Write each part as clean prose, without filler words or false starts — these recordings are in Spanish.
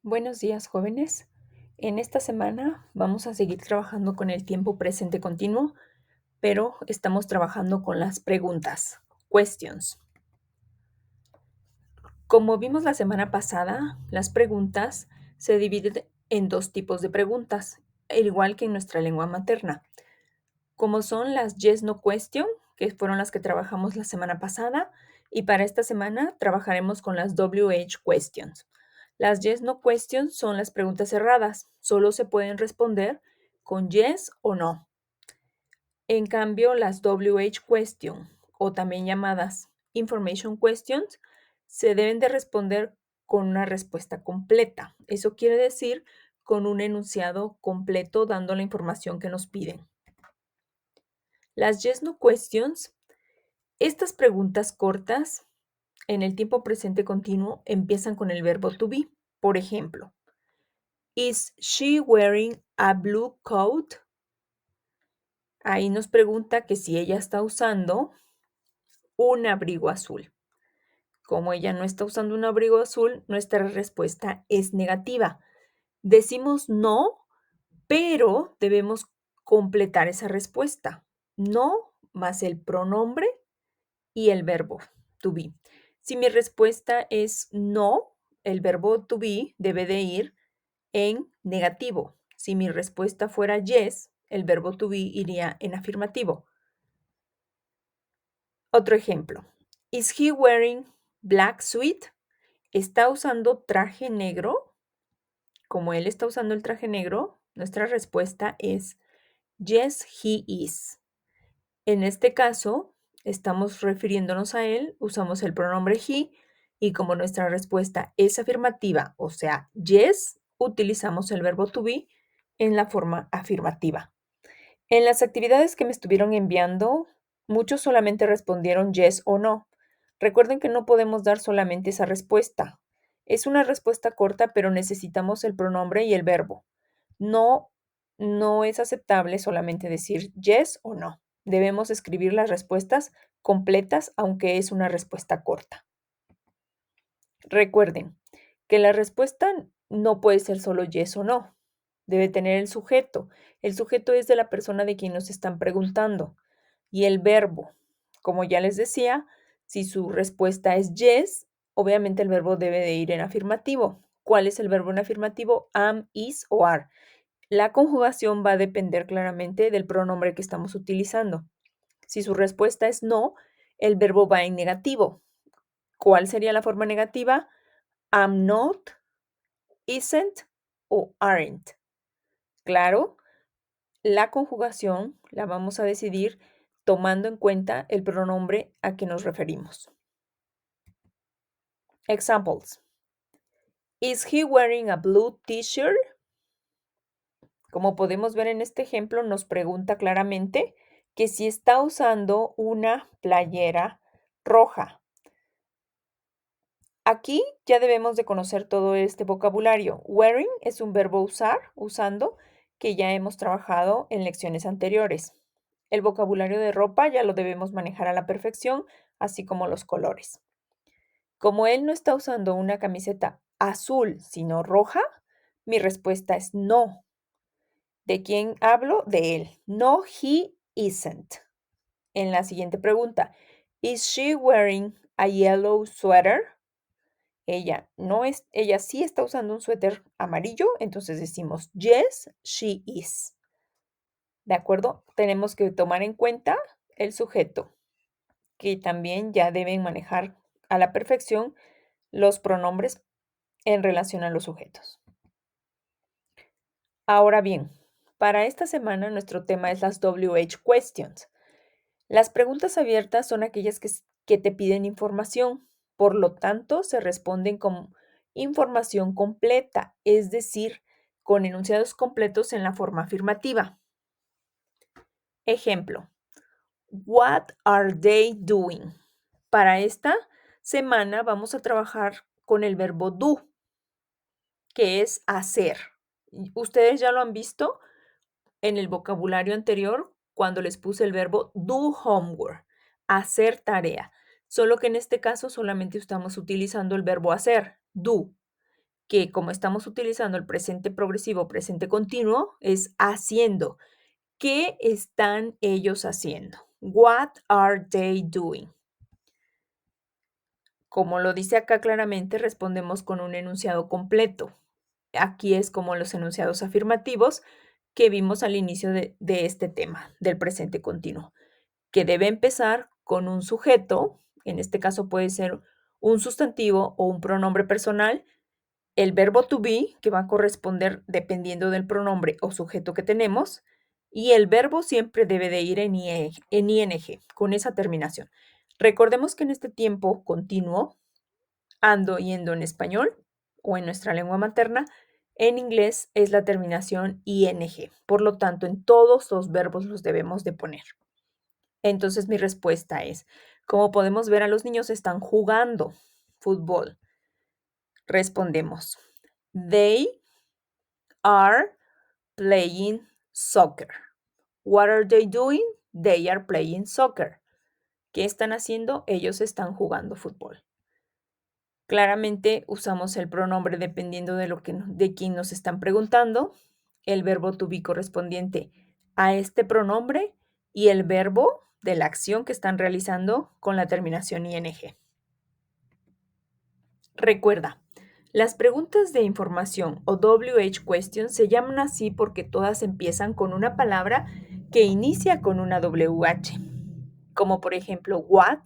Buenos días, jóvenes. En esta semana vamos a seguir trabajando con el tiempo presente continuo, pero estamos trabajando con las preguntas, questions. Como vimos la semana pasada, las preguntas se dividen en dos tipos de preguntas, al igual que en nuestra lengua materna, como son las yes no question, que fueron las que trabajamos la semana pasada, y para esta semana trabajaremos con las WH questions. Las yes no questions son las preguntas cerradas, solo se pueden responder con yes o no. En cambio, las WH question, o también llamadas information questions, se deben de responder con una respuesta completa. Eso quiere decir con un enunciado completo dando la información que nos piden. Las yes no questions, estas preguntas cortas en el tiempo presente continuo empiezan con el verbo to be. Por ejemplo, ¿Is she wearing a blue coat? Ahí nos pregunta que si ella está usando un abrigo azul. Como ella no está usando un abrigo azul, nuestra respuesta es negativa. Decimos no, pero debemos completar esa respuesta. No más el pronombre y el verbo to be. Si mi respuesta es no, el verbo to be debe de ir en negativo. Si mi respuesta fuera yes, el verbo to be iría en afirmativo. Otro ejemplo. Is he wearing black suit? ¿Está usando traje negro? Como él está usando el traje negro, nuestra respuesta es yes, he is. En este caso, estamos refiriéndonos a él, usamos el pronombre he y como nuestra respuesta es afirmativa, o sea, yes, utilizamos el verbo to be en la forma afirmativa. En las actividades que me estuvieron enviando, muchos solamente respondieron yes o no. Recuerden que no podemos dar solamente esa respuesta. Es una respuesta corta, pero necesitamos el pronombre y el verbo. No, no es aceptable solamente decir yes o no. Debemos escribir las respuestas completas, aunque es una respuesta corta. Recuerden que la respuesta no puede ser solo yes o no. Debe tener el sujeto. El sujeto es de la persona de quien nos están preguntando. Y el verbo, como ya les decía, si su respuesta es yes, obviamente el verbo debe de ir en afirmativo. ¿Cuál es el verbo en afirmativo? Am, is o are. La conjugación va a depender claramente del pronombre que estamos utilizando. Si su respuesta es no, el verbo va en negativo. ¿Cuál sería la forma negativa? Am not, isn't o aren't. Claro, la conjugación la vamos a decidir tomando en cuenta el pronombre a que nos referimos. Examples. Is he wearing a blue t-shirt? Como podemos ver en este ejemplo, nos pregunta claramente que si está usando una playera roja. Aquí ya debemos de conocer todo este vocabulario. Wearing es un verbo usar, usando, que ya hemos trabajado en lecciones anteriores. El vocabulario de ropa ya lo debemos manejar a la perfección, así como los colores. Como él no está usando una camiseta azul, sino roja, mi respuesta es no. ¿De quién hablo? De él. No, he isn't. En la siguiente pregunta, ¿Is she wearing a yellow sweater? Ella sí está usando un suéter amarillo, entonces decimos yes, she is. ¿De acuerdo? Tenemos que tomar en cuenta el sujeto, que también ya deben manejar a la perfección los pronombres en relación a los sujetos. Ahora bien, para esta semana nuestro tema es las WH questions. Las preguntas abiertas son aquellas que te piden información, por lo tanto se responden con información completa, es decir, con enunciados completos en la forma afirmativa. Ejemplo, what are they doing? Para esta semana vamos a trabajar con el verbo do, que es hacer. Ustedes ya lo han visto en el vocabulario anterior cuando les puse el verbo do homework, hacer tarea. Solo que en este caso solamente estamos utilizando el verbo hacer, do. que como estamos utilizando el presente progresivo, presente continuo, es haciendo. ¿Qué están ellos haciendo? What are they doing? Como lo dice acá claramente, respondemos con un enunciado completo. Aquí es como los enunciados afirmativos que vimos al inicio de este tema, del presente continuo, que debe empezar con un sujeto, en este caso puede ser un sustantivo o un pronombre personal, el verbo to be, que va a corresponder dependiendo del pronombre o sujeto que tenemos, y el verbo siempre debe de ir en ing, con esa terminación. Recordemos que en este tiempo continuo, ando, yendo en español o en nuestra lengua materna, en inglés es la terminación ing. Por lo tanto, en todos los verbos los debemos de poner. Entonces, mi respuesta es, como podemos ver, a los niños están jugando fútbol. Respondemos, they are playing soccer. What are they doing? They are playing soccer. ¿Qué están haciendo? Ellos están jugando fútbol. Claramente usamos el pronombre dependiendo de quién nos están preguntando, el verbo to be correspondiente a este pronombre y el verbo de la acción que están realizando con la terminación ing. Recuerda, las preguntas de información o WH questions se llaman así porque todas empiezan con una palabra que inicia con una WH, como por ejemplo what,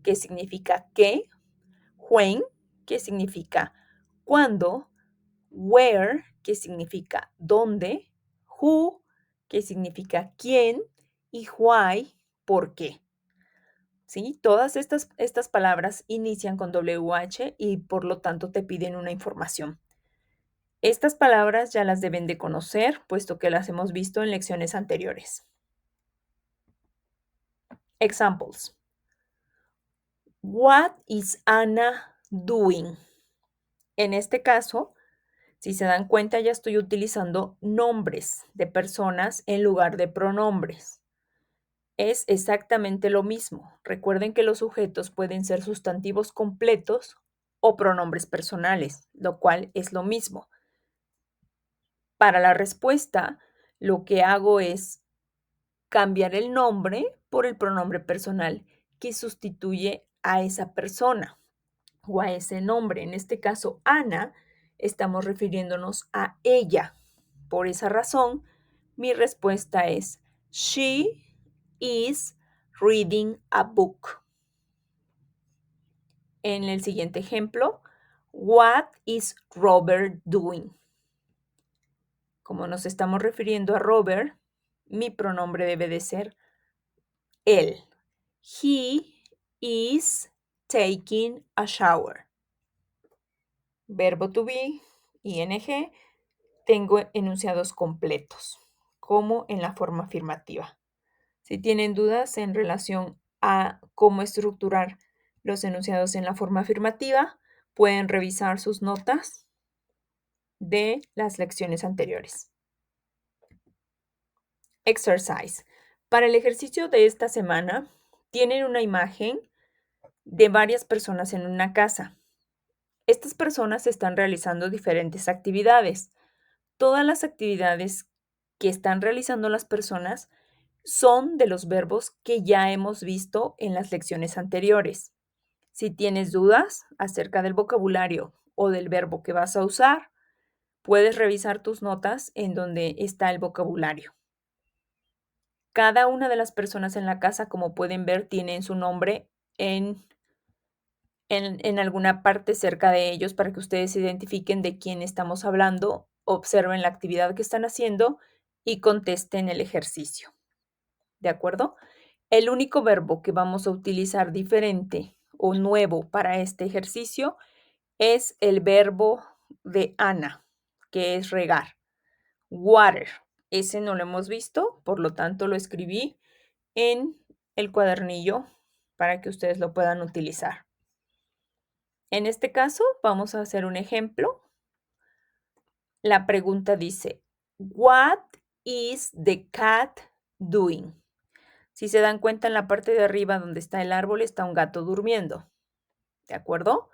que significa qué, when, que significa cuándo, where, que significa dónde, who, que significa quién, y why, por qué. ¿Sí? Todas estas palabras inician con WH y por lo tanto te piden una información. Estas palabras ya las deben de conocer, puesto que las hemos visto en lecciones anteriores. Examples. What is Anna doing? En este caso, si se dan cuenta, ya estoy utilizando nombres de personas en lugar de pronombres. Es exactamente lo mismo. Recuerden que los sujetos pueden ser sustantivos completos o pronombres personales, lo cual es lo mismo. Para la respuesta, lo que hago es cambiar el nombre por el pronombre personal que sustituye a esa persona o a ese nombre. En este caso, Ana, estamos refiriéndonos a ella. Por esa razón, mi respuesta es she is reading a book. En el siguiente ejemplo, what is Robert doing? Como nos estamos refiriendo a Robert, mi pronombre debe de ser él. He is taking a shower. Verbo to be, ing, tengo enunciados completos, como en la forma afirmativa. Si tienen dudas en relación a cómo estructurar los enunciados en la forma afirmativa, pueden revisar sus notas de las lecciones anteriores. Exercise. Para el ejercicio de esta semana, tienen una imagen de varias personas en una casa. Estas personas están realizando diferentes actividades. Todas las actividades que están realizando las personas son de los verbos que ya hemos visto en las lecciones anteriores. Si tienes dudas acerca del vocabulario o del verbo que vas a usar, puedes revisar tus notas en donde está el vocabulario. Cada una de las personas en la casa, como pueden ver, tienen su nombre en alguna parte cerca de ellos para que ustedes identifiquen de quién estamos hablando, observen la actividad que están haciendo y contesten el ejercicio. ¿De acuerdo? El único verbo que vamos a utilizar diferente o nuevo para este ejercicio es el verbo de Ana, que es regar. Water. Ese no lo hemos visto, por lo tanto lo escribí en el cuadernillo para que ustedes lo puedan utilizar. En este caso, vamos a hacer un ejemplo. La pregunta dice, What is the cat doing? Si se dan cuenta, en la parte de arriba donde está el árbol está un gato durmiendo. ¿De acuerdo?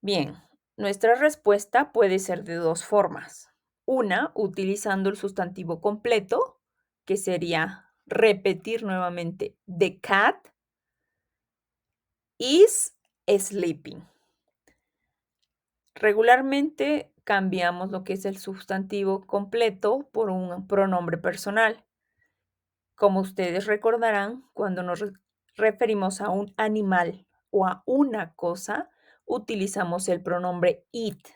Bien, Nuestra respuesta puede ser de dos formas. Una, utilizando el sustantivo completo, que sería repetir nuevamente: The cat is sleeping. Regularmente cambiamos lo que es el sustantivo completo por un pronombre personal. Como ustedes recordarán, cuando nos referimos a un animal o a una cosa, utilizamos el pronombre it.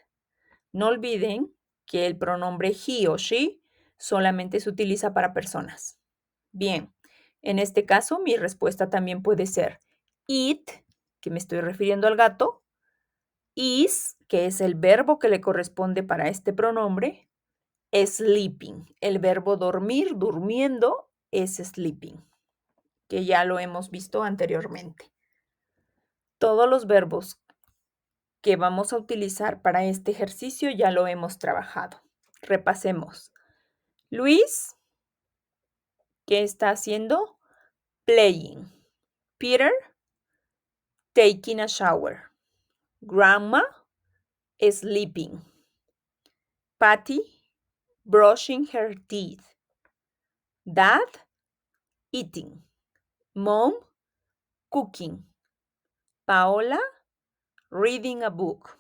No olviden que el pronombre he o she solamente se utiliza para personas. Bien, en este caso mi respuesta también puede ser it, que me estoy refiriendo al gato, is, que es el verbo que le corresponde para este pronombre, sleeping, el verbo dormir, durmiendo, es sleeping, que ya lo hemos visto anteriormente. Todos los verbos que vamos a utilizar para este ejercicio ya lo hemos trabajado. Repasemos. Luis, ¿qué está haciendo? Playing. Peter, taking a shower. Grandma, sleeping. Patty, brushing her teeth. Dad, eating. Mom, cooking. Paola, reading a book.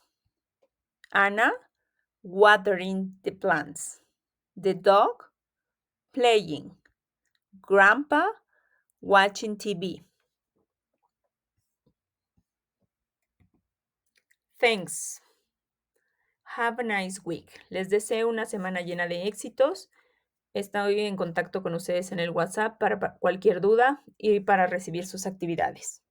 Anna, watering the plants. The dog, playing. Grandpa, watching TV. Thanks. Have a nice week. Les deseo una semana llena de éxitos. Estoy en contacto con ustedes en el WhatsApp para cualquier duda y para recibir sus actividades.